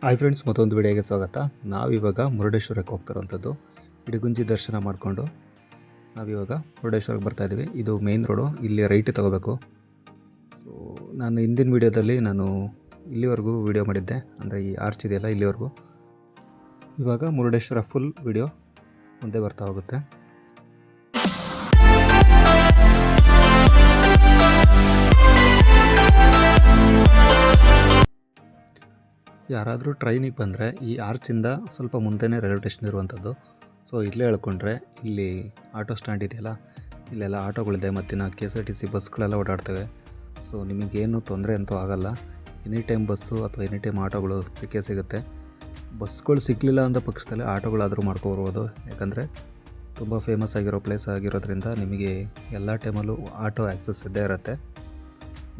Hi friends, ಮತ್ತೊಂದು ವಿಡಿಯೋಗೆ ಸ್ವಾಗತ. ನಾವಿವಾಗ ಮುರುಡೇಶ್ವರಕ್ಕೆ ಹೋಗ್ತಿರೋಂಥದ್ದು. ಇಡಗುಂಜಿ ದರ್ಶನ ಮಾಡಿಕೊಂಡು ನಾವಿವಾಗ ಮುರುಡೇಶ್ವರಕ್ಕೆ ಬರ್ತಾಯಿದ್ದೀವಿ. ಇದು ಮೇನ್ ರೋಡು, ಇಲ್ಲಿ ರೈಟ್ ತೊಗೋಬೇಕು. ಸೊ ನಾನು ಹಿಂದಿನ ವೀಡಿಯೋದಲ್ಲಿ ಇಲ್ಲಿವರೆಗೂ ವೀಡಿಯೋ ಮಾಡಿದ್ದೆ, ಅಂದರೆ ಈ ಆರ್ಚ್ ಇದೆಯಲ್ಲ ಇಲ್ಲಿವರೆಗೂ. ಇವಾಗ ಮುರುಡೇಶ್ವರ ಫುಲ್ ವೀಡಿಯೋ ಮುಂದೆ ಬರ್ತಾ ಹೋಗುತ್ತೆ. ಯಾರಾದರೂ ಟ್ರೈನಿಗೆ ಬಂದರೆ ಈ ಆರ್ಚಿಂದ ಸ್ವಲ್ಪ ಮುಂದೆನೇ ರೈಲ್ವೆ ಸ್ಟೇಷನ್ ಇರುವಂಥದ್ದು. ಸೊ ಇಲ್ಲೇ ಹೇಳ್ಕೊಂಡ್ರೆ ಇಲ್ಲಿ ಆಟೋ ಸ್ಟ್ಯಾಂಡ್ ಇದೆಯಲ್ಲ, ಇಲ್ಲೆಲ್ಲ ಆಟೋಗಳಿದೆ, ಮತ್ತು KSRTC ಬಸ್ಗಳೆಲ್ಲ ಓಡಾಡ್ತವೆ. ಸೊ ನಿಮಗೇನು ತೊಂದರೆ ಅಂತೂ ಆಗೋಲ್ಲ. ಎನಿ ಟೈಮ್ ಬಸ್ಸು ಅಥವಾ ಎನಿ ಟೈಮ್ ಆಟೋಗಳು ಸಿಗುತ್ತೆ. ಬಸ್ಗಳು ಸಿಗಲಿಲ್ಲ ಅಂದ ಪಕ್ಷದಲ್ಲಿ ಆಟೋಗಳಾದರೂ ಮಾಡ್ಕೊಬರ್ಬೋದು, ಯಾಕಂದರೆ ತುಂಬ ಫೇಮಸ್ ಆಗಿರೋ ಪ್ಲೇಸ್ ಆಗಿರೋದ್ರಿಂದ ನಿಮಗೆ ಎಲ್ಲ ಟೈಮಲ್ಲೂ ಆಟೋ ಆ್ಯಕ್ಸಸ್ ಇದ್ದೇ ಇರುತ್ತೆ.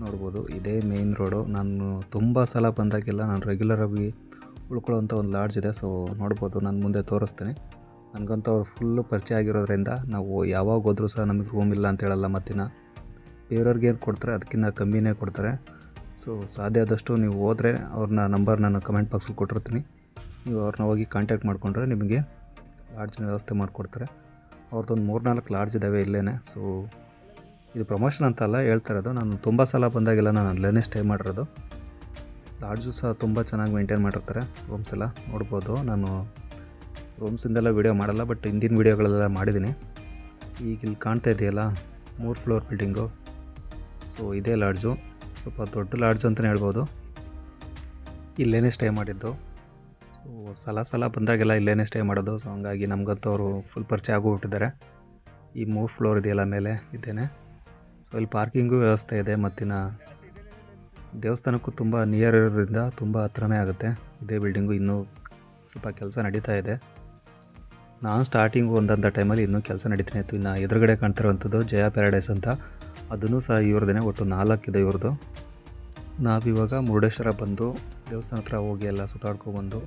ನೋಡ್ಬೋದು, ಇದೇ ಮೇನ್ ರೋಡು. ನಾನು ತುಂಬ ಸಲ ಬಂದಾಗೆಲ್ಲ ನಾನು ರೆಗ್ಯುಲರಾಗಿ ಉಳ್ಕೊಳ್ಳೋಂಥ ಒಂದು ಲಾಡ್ಜ್ ಇದೆ. ಸೊ ನೋಡ್ಬೋದು, ನಾನು ಮುಂದೆ ತೋರಿಸ್ತೀನಿ. ನನಗಂತೂ ಅವ್ರು ಫುಲ್ಲು ಪರಿಚಯ ಆಗಿರೋದ್ರಿಂದ ನಾವು ಯಾವಾಗ ಹೋದ್ರೂ ಸಹ ನಮಗೆ ರೂಮ್ ಇಲ್ಲ ಅಂತ ಹೇಳಲ್ಲ. ಮತ್ತಿನ ಬೇರೆಯವ್ರಿಗೆ ಏನು ಕೊಡ್ತಾರೆ ಅದಕ್ಕಿಂತ ಕಮ್ಮಿನೇ ಕೊಡ್ತಾರೆ. ಸೊ ಸಾಧ್ಯ ಆದಷ್ಟು ನೀವು ಹೋದರೆ ಅವ್ರನ್ನ ನಂಬರ್ ನಾನು ಕಮೆಂಟ್ ಬಾಕ್ಸಲ್ಲಿ ಕೊಟ್ಟಿರ್ತೀನಿ. ನೀವು ಅವ್ರನ್ನ ಹೋಗಿ ಕಾಂಟ್ಯಾಕ್ಟ್ ಮಾಡಿಕೊಂಡ್ರೆ ನಿಮಗೆ ಲಾಡ್ಜಿನ ವ್ಯವಸ್ಥೆ ಮಾಡಿಕೊಡ್ತಾರೆ. ಅವ್ರದ್ದೊಂದು 3-4 ಲಾಡ್ಜ್ ಇದ್ದಾವೆ ಇಲ್ಲೇ. ಸೊ ಇದು ಪ್ರಮೋಷನ್ ಅಂತಲ್ಲ ಹೇಳ್ತಾ ಇರೋದು. ನಾನು ತುಂಬ ಸಲ ಬಂದಾಗೆಲ್ಲ ನಾನು ಅಲ್ಲೇ ಸ್ಟೇ ಮಾಡಿರೋದು. ಲಾಡ್ಜು ಸಹ ತುಂಬ ಚೆನ್ನಾಗಿ ಮೇಂಟೈನ್ ಮಾಡಿರ್ತಾರೆ. ರೂಮ್ಸ್ ಎಲ್ಲ ನೋಡ್ಬೋದು. ನಾನು ರೂಮ್ಸಿಂದೆಲ್ಲ ವೀಡಿಯೋ ಮಾಡಲ್ಲ, ಬಟ್ ಹಿಂದಿನ ವೀಡಿಯೋಗಳೆಲ್ಲ ಮಾಡಿದ್ದೀನಿ. ಈಗ ಇಲ್ಲಿ ಕಾಣ್ತಾ ಇದೆಯಲ್ಲ 3 ಫ್ಲೋರ್ ಬಿಲ್ಡಿಂಗು. ಸೊ ಇದೇ ಲಾಡ್ಜು, ಸ್ವಲ್ಪ ದೊಡ್ಡ ಲಾಡ್ಜು ಅಂತಲೇ ಹೇಳ್ಬೋದು. ಇಲ್ಲೇ ಸ್ಟೇ ಮಾಡಿದ್ದು. ಸೊ ಸಲ ಬಂದಾಗೆಲ್ಲ ಇಲ್ಲೇ ಸ್ಟೇ ಮಾಡೋದು. ಸೊ ಹಂಗಾಗಿ ನಮಗಂತೂ ಅವರು ಫುಲ್ ಪರಿಚಯ ಆಗೋಗ್ಬಿಟ್ಟಿದ್ದಾರೆ. ಈ 3 ಫ್ಲೋರ್ ಇದೆಯಲ್ಲ ಮೇಲೆ ಇದ್ದೇನೆ. ಸೊ ಇಲ್ಲಿ ಪಾರ್ಕಿಂಗು ವ್ಯವಸ್ಥೆ ಇದೆ. ಮತ್ತಿನ ದೇವಸ್ಥಾನಕ್ಕೂ ತುಂಬ ನಿಯರ್ ಇರೋದ್ರಿಂದ ತುಂಬ ಹತ್ರನೇ ಆಗುತ್ತೆ. ಇದೇ ಬಿಲ್ಡಿಂಗು ಇನ್ನೂ ಸ್ವಲ್ಪ ಕೆಲಸ ನಡೀತಾ ಇದೆ. ನಾನು ಸ್ಟಾರ್ಟಿಂಗು ಒಂದಂಥ ಟೈಮಲ್ಲಿ ಇನ್ನೂ ಕೆಲಸ ನಡೀತಾನೆ ಇತ್ತು. ಇನ್ನು ಎದುರುಗಡೆ ಕಾಣ್ತಿರೋವಂಥದ್ದು ಜಯ ಪ್ಯಾರಡೈಸ್ ಅಂತ, ಅದನ್ನು ಸಹ ಇವ್ರದೇ. ಒಟ್ಟು 4 ಇದೆ ಇವ್ರದ್ದು. ನಾವಿವಾಗ ಮುರುಡೇಶ್ವರ ಬಂದು ದೇವಸ್ಥಾನ ಹತ್ರ ಹೋಗಿ ಎಲ್ಲ ಸುತ್ತಾಡ್ಕೊಬಂದು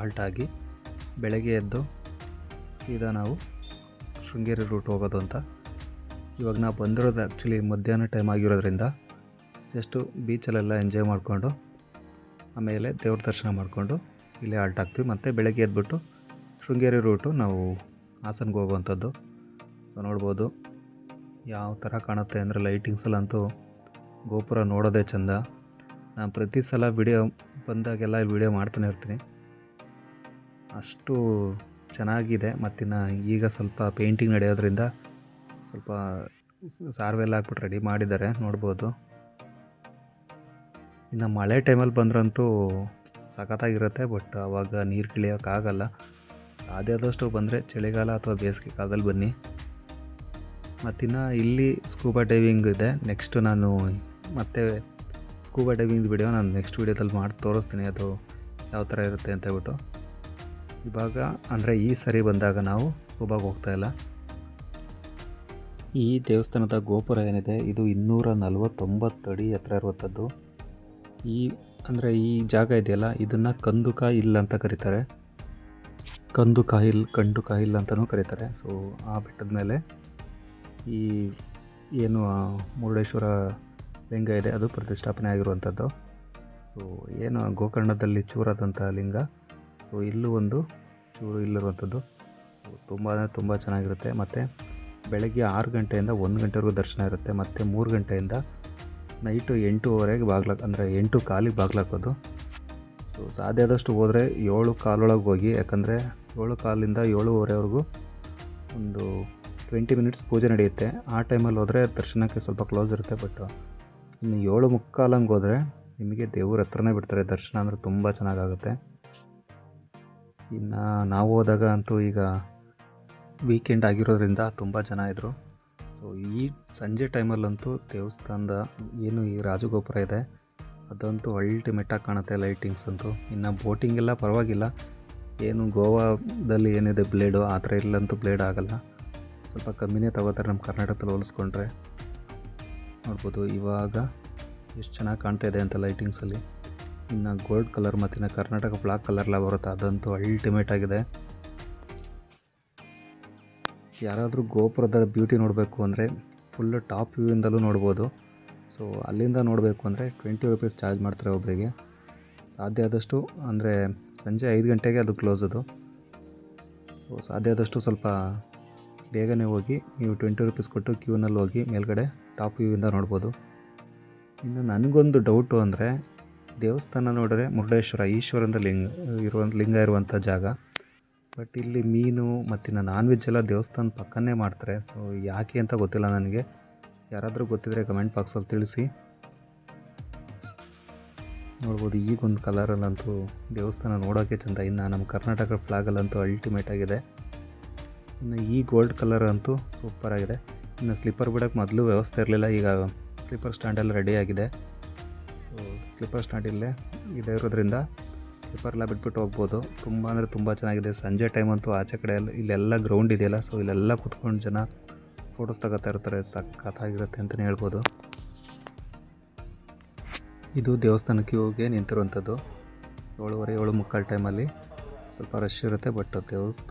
ಆಲ್ಟಾಗಿ ಬೆಳಗ್ಗೆ ಎದ್ದು ಸೀದಾ ನಾವು ಶೃಂಗೇರಿ ರೂಟ್ ಹೋಗೋದು ಅಂತ. ಇವಾಗ ನಾವು ಬಂದಿರೋದು ಆ್ಯಕ್ಚುಲಿ ಮಧ್ಯಾಹ್ನ ಟೈಮ್ ಆಗಿರೋದ್ರಿಂದ ಜಸ್ಟು ಬೀಚಲ್ಲೆಲ್ಲ ಎಂಜಾಯ್ ಮಾಡಿಕೊಂಡು ಆಮೇಲೆ ದೇವ್ರ ದರ್ಶನ ಮಾಡಿಕೊಂಡು ಇಲ್ಲೇ ಆಲ್ಟ್ ಆಗ್ತೀವಿ. ಮತ್ತು ಬೆಳಗ್ಗೆ ಎದ್ಬಿಟ್ಟು ಶೃಂಗೇರಿ ರೂಟು ನಾವು ಹಾಸನ್ಗೆ ಹೋಗುವಂಥದ್ದು. ಸೊ ನೋಡ್ಬೋದು ಯಾವ ಥರ ಕಾಣುತ್ತೆ ಅಂದರೆ ಲೈಟಿಂಗ್ಸಲ್ಲಂತೂ ಗೋಪುರ ನೋಡೋದೇ ಚೆಂದ. ನಾನು ಪ್ರತಿ ಸಲ ವಿಡಿಯೋ ಬಂದಾಗೆಲ್ಲ ವಿಡಿಯೋ ಮಾಡ್ತಾನೆ ಇರ್ತೀನಿ, ಅಷ್ಟು ಚೆನ್ನಾಗಿದೆ. ಮತ್ತಿನ್ನು ಈಗ ಸ್ವಲ್ಪ ಪೇಂಟಿಂಗ್ ನಡೆಯೋದ್ರಿಂದ ಸ್ವಲ್ಪ ಸಾರ್ವೆಲ್ಲ ಹಾಕ್ಬಿಟ್ಟು ರೆಡಿ ಮಾಡಿದ್ದಾರೆ, ನೋಡ್ಬೋದು. ಇನ್ನು ಮಳೆ ಟೈಮಲ್ಲಿ ಬಂದ್ರಂತೂ ಸಖತ್ತಾಗಿರುತ್ತೆ, ಬಟ್ ಆವಾಗ ನೀರು ಕಿಳಿಯೋಕ್ಕಾಗಲ್ಲ. ಸಾಧ್ಯ ಆದಷ್ಟು ಬಂದರೆ ಚಳಿಗಾಲ ಅಥವಾ ಬೇಸಿಗೆ ಕಾಲದಲ್ಲಿ ಬನ್ನಿ. ಮತ್ತಿನ್ನು ಇಲ್ಲಿ ಸ್ಕೂಬಾ ಡೈವಿಂಗ್ ಇದೆ. ನೆಕ್ಸ್ಟ್ ನಾನು ಮತ್ತೆ ಸ್ಕೂಬಾ ಡೈವಿಂಗ್ ವಿಡಿಯೋ ನಾನು ನೆಕ್ಸ್ಟ್ ವೀಡಿಯೋದಲ್ಲಿ ಮಾಡಿ ತೋರಿಸ್ತೀನಿ, ಅದು ಯಾವ ಥರ ಇರುತ್ತೆ ಅಂತ ಹೇಳ್ಬಿಟ್ಟು. ಇವಾಗ ಅಂದರೆ ಈ ಸರಿ ಬಂದಾಗ ನಾವು ಸ್ಕೂಬಾಗೆ ಹೋಗ್ತಾಯಿಲ್ಲ. ಈ ದೇವಸ್ಥಾನದ ಗೋಪುರ ಏನಿದೆ ಇದು 249 ಅಡಿ ಎತ್ತರ ಇರುವಂಥದ್ದು. ಈ ಜಾಗ ಇದೆಯಲ್ಲ ಇದನ್ನು ಕಂದುಕ ಹಿಲ್ ಅಂತ ಕರೀತಾರೆ. ಕಂದುಕ ಹಿಲ್ ಅಂತಲೂ ಕರೀತಾರೆ. ಸೊ ಆ ಬೆಟ್ಟದ ಮೇಲೆ ಈ ಏನು ಮುರುಡೇಶ್ವರ ಲಿಂಗ ಇದೆ ಅದು ಪ್ರತಿಷ್ಠಾಪನೆ ಆಗಿರುವಂಥದ್ದು. ಸೊ ಏನು ಗೋಕರ್ಣದಲ್ಲಿ ಚೂರಾದಂಥ ಲಿಂಗ. ಸೊ ಇಲ್ಲೂ ಒಂದು ಚೂರು ಇಲ್ಲಿರುವಂಥದ್ದು. ತುಂಬ ಚೆನ್ನಾಗಿರುತ್ತೆ. ಮತ್ತು ಬೆಳಗ್ಗೆ 6 ಗಂಟೆಯಿಂದ 1 ಗಂಟೆವರೆಗೂ ದರ್ಶನ ಇರುತ್ತೆ. ಮತ್ತು 3 ಗಂಟೆಯಿಂದ ನೈಟು 8:30ಗೆ ಅಂದರೆ 8:15 ಬಾಗ್ಲಾಕೋದು. ಸೊ ಸಾಧ್ಯ ಆದಷ್ಟು ಹೋದರೆ 7:15 ಹೋಗಿ, ಯಾಕಂದರೆ 7:15 7:30ವರೆಗೂ ಒಂದು 20 ಮಿನಿಟ್ಸ್ ಪೂಜೆ ನಡೆಯುತ್ತೆ. ಆ ಟೈಮಲ್ಲಿ ಹೋದರೆ ದರ್ಶನಕ್ಕೆ ಸ್ವಲ್ಪ ಕ್ಲೋಸ್ ಇರುತ್ತೆ. ಬಟ್ ಇನ್ನು 7:45 ಹೋದರೆ ನಿಮಗೆ ದೇವ್ರ ಹತ್ರನೇ ಬಿಡ್ತಾರೆ ದರ್ಶನ. ಅಂದರೆ ತುಂಬ ಚೆನ್ನಾಗಾಗುತ್ತೆ. ಇನ್ನು ನಾವು ಹೋದಾಗ ಅಂತೂ ಈಗ ವೀಕೆಂಡ್ ಆಗಿರೋದ್ರಿಂದ ತುಂಬ ಜನ ಇದ್ದರು. ಸೊ ಈ ಸಂಜೆ ಟೈಮಲ್ಲಂತೂ ದೇವಸ್ಥಾನದ ಏನು ಈ ರಾಜಗೋಪುರ ಇದೆ ಅದಂತೂ ಅಲ್ಟಿಮೇಟಾಗಿ ಕಾಣುತ್ತೆ, ಲೈಟಿಂಗ್ಸ್ ಅಂತೂ. ಇನ್ನು ಬೋಟಿಂಗೆಲ್ಲ ಪರವಾಗಿಲ್ಲ, ಏನು ಗೋವಾದಲ್ಲಿ ಏನಿದೆ ಬ್ಲೇಡು ಆ ಥರ ಇಲ್ಲಂತೂ ಬ್ಲೇಡ್ ಆಗೋಲ್ಲ, ಸ್ವಲ್ಪ ಕಮ್ಮಿನೇ ತಗೋತಾರೆ ನಮ್ಮ ಕರ್ನಾಟಕದಲ್ಲಿ ಹೋಲಿಸ್ಕೊಂಡ್ರೆ. ನೋಡ್ಬೋದು ಇವಾಗ ಎಷ್ಟು ಚೆನ್ನಾಗಿ ಕಾಣ್ತಾ ಇದೆ ಅಂತ ಲೈಟಿಂಗ್ಸಲ್ಲಿ. ಇನ್ನು ಗೋಲ್ಡ್ ಕಲರ್ ಮತ್ತು ಕರ್ನಾಟಕ ಬ್ಲಾಕ್ ಕಲರ್ಲ ಬರುತ್ತೆ, ಅದಂತೂ ಅಲ್ಟಿಮೇಟ್ ಆಗಿದೆ. ಯಾರಾದರೂ ಗೋಪುರದ ಬ್ಯೂಟಿ ನೋಡಬೇಕು ಅಂದರೆ ಫುಲ್ಲು ಟಾಪ್ ವ್ಯೂಯಿಂದಲೂ ನೋಡ್ಬೋದು. ಸೊ ಅಲ್ಲಿಂದ ನೋಡಬೇಕು ಅಂದರೆ 20 ರೂಪೀಸ್ ಚಾರ್ಜ್ ಮಾಡ್ತಾರೆ ಒಬ್ಬರಿಗೆ. ಸಾಧ್ಯ ಆದಷ್ಟು ಅಂದರೆ ಸಂಜೆ 5 ಗಂಟೆಗೆ ಅದು ಕ್ಲೋಸ್ ಅದು. ಸೊ ಸಾಧ್ಯ ಆದಷ್ಟು ಸ್ವಲ್ಪ ಬೇಗನೆ ಹೋಗಿ ನೀವು 20 ರುಪೀಸ್ ಕೊಟ್ಟು ಕ್ಯೂನಲ್ಲಿ ಹೋಗಿ ಮೇಲ್ಗಡೆ ಟಾಪ್ ವ್ಯೂವಿಂದ ನೋಡ್ಬೋದು. ಇನ್ನು ನನಗೊಂದು ಡೌಟು ಅಂದರೆ ದೇವಸ್ಥಾನ ನೋಡಿದ್ರೆ ಮುರುಡೇಶ್ವರ ಈಶ್ವರಂದ ಲಿಂಗ ಇರುವಂಥ ಜಾಗ. ಬಟ್ ಇಲ್ಲಿ ಮೀನು ಮತ್ತು ನಾನ್ ವೆಜ್ ಎಲ್ಲ ದೇವಸ್ಥಾನ ಪಕ್ಕನೇ ಮಾಡ್ತಾರೆ. ಸೊ ಯಾಕೆ ಅಂತ ಗೊತ್ತಿಲ್ಲ ನನಗೆ. ಯಾರಾದರೂ ಗೊತ್ತಿದ್ದರೆ ಕಮೆಂಟ್ ಬಾಕ್ಸಲ್ಲಿ ತಿಳಿಸಿ. ನೋಡ್ಬೋದು ಈಗೊಂದು ಕಲರಲ್ಲಂತೂ ದೇವಸ್ಥಾನ ನೋಡೋಕ್ಕೆ ಚೆಂದ. ಇನ್ನು ನಮ್ಮ ಕರ್ನಾಟಕ ಫ್ಲಾಗಲ್ಲಂತೂ ಅಲ್ಟಿಮೇಟ್ ಆಗಿದೆ. ಇನ್ನು ಈ ಗೋಲ್ಡ್ ಕಲರ್ ಅಂತೂ ಸೂಪರಾಗಿದೆ. ಇನ್ನು ಸ್ಲಿಪ್ಪರ್ ಬಿಡೋಕ್ಕೆ ಮೊದಲು ವ್ಯವಸ್ಥೆ ಇರಲಿಲ್ಲ, ಈಗ ಸ್ಲಿಪ್ಪರ್ ಸ್ಟ್ಯಾಂಡೆಲ್ಲ ರೆಡಿಯಾಗಿದೆ. ಸೊ ಸ್ಲಿಪ್ಪರ್ ಸ್ಟ್ಯಾಂಡ್ ಇಲ್ಲೇ ಇದೆ ಇರೋದ್ರಿಂದ ಸ್ಲಿಪ್ಪರೆಲ್ಲ ಬಿಟ್ಬಿಟ್ಟು ಹೋಗ್ಬೋದು. ತುಂಬ ಅಂದರೆ ತುಂಬ ಚೆನ್ನಾಗಿದೆ. ಸಂಜೆ ಟೈಮ್ ಅಂತೂ ಆಚೆ ಕಡೆ ಇಲ್ಲೆಲ್ಲ ಗ್ರೌಂಡ್ ಇದೆಯಲ್ಲ, ಸೊ ಇಲ್ಲೆಲ್ಲ ಕೂತ್ಕೊಂಡು ಜನ ಫೋಟೋಸ್ ತಗೋತಾ ಇರ್ತಾರೆ. ಸಖತ್ತಾಗಿರುತ್ತೆ ಅಂತಲೇ ಹೇಳ್ಬೋದು. ಇದು ದೇವಸ್ಥಾನಕ್ಕೆ ಹೋಗಿ ನಿಂತಿರುವಂಥದ್ದು 7:30 7:45 ಟೈಮಲ್ಲಿ. ಸ್ವಲ್ಪ ರಶ್ ಇರುತ್ತೆ, ಬಟ್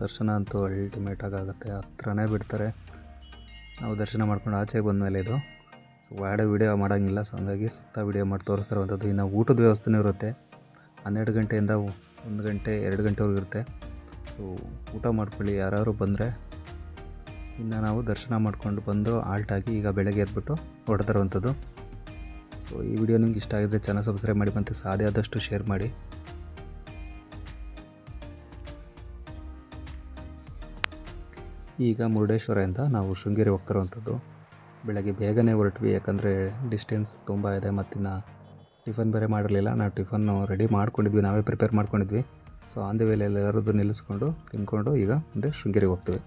ದರ್ಶನ ಅಂತೂ ಅಲ್ಟಿಮೇಟಾಗಿ ಆಗುತ್ತೆ. ಹತ್ರನೇ ಬಿಡ್ತಾರೆ. ನಾವು ದರ್ಶನ ಮಾಡ್ಕೊಂಡು ಆಚೆಗೆ ಬಂದಮೇಲೆ ಇದು ಸೊ ವೀಡಿಯೋ ಮಾಡೋಂಗಿಲ್ಲ. ಸೊ ಹಂಗಾಗಿ ಸುತ್ತ ವೀಡಿಯೋ ಮಾಡಿ ತೋರಿಸ್ತಿರುವಂಥದ್ದು. ಇನ್ನು ಊಟದ ವ್ಯವಸ್ಥೆನೂ ಇರುತ್ತೆ. 12 ಗಂಟೆಯಿಂದ 1 ಗಂಟೆ 2 ಗಂಟೆವರೆಗೂ ಇರುತ್ತೆ. ಸೊ ಊಟ ಮಾಡ್ಕೊಳ್ಳಿ ಯಾರಾದರೂ ಬಂದರೆ. ಇನ್ನು ನಾವು ದರ್ಶನ ಮಾಡ್ಕೊಂಡು ಬಂದು ಆಲ್ಟಾಗಿ ಈಗ ಬೆಳಗ್ಗೆ ಎದ್ಬಿಟ್ಟು ಹೊರಡ್ತಿರುವಂಥದ್ದು. ಸೊ ಈ ವಿಡಿಯೋ ನಿಮ್ಗೆ ಇಷ್ಟ ಆಗಿದ್ರೆ ಚಾನಲ್ ಸಬ್ಸ್ಕ್ರೈಬ್ ಮಾಡಿ, ಮತ್ತು ಸಾಧ್ಯ ಆದಷ್ಟು ಶೇರ್ ಮಾಡಿ. ಈಗ ಮುರುಡೇಶ್ವರದಿಂದ ನಾವು ಶೃಂಗೇರಿ ಹೋಗ್ತಿರುವಂಥದ್ದು. ಬೆಳಗ್ಗೆ ಬೇಗನೆ ಹೊರಟ್ವಿ, ಯಾಕಂದರೆ ಡಿಸ್ಟೆನ್ಸ್ ತುಂಬ ಇದೆ. ಮತ್ತಿನ್ನು ಟಿಫನ್ ಬೇರೆ ಮಾಡಿರಲಿಲ್ಲ. ನಾವು ಟಿಫನ್ನು ರೆಡಿ ಮಾಡ್ಕೊಂಡಿದ್ವಿ, ನಾವೇ ಪ್ರಿಪೇರ್ ಮಾಡ್ಕೊಂಡಿದ್ವಿ. ಸೊ ಆನ್ ದ ವೇಲೆ ಎಲ್ಲರದ್ದು ನಿಲ್ಲಿಸ್ಕೊಂಡು ತಿಂದ್ಕೊಂಡು ಈಗ ಮುಂದೆ ಶೃಂಗೇರಿಗೆ ಹೋಗ್ತೀವಿ.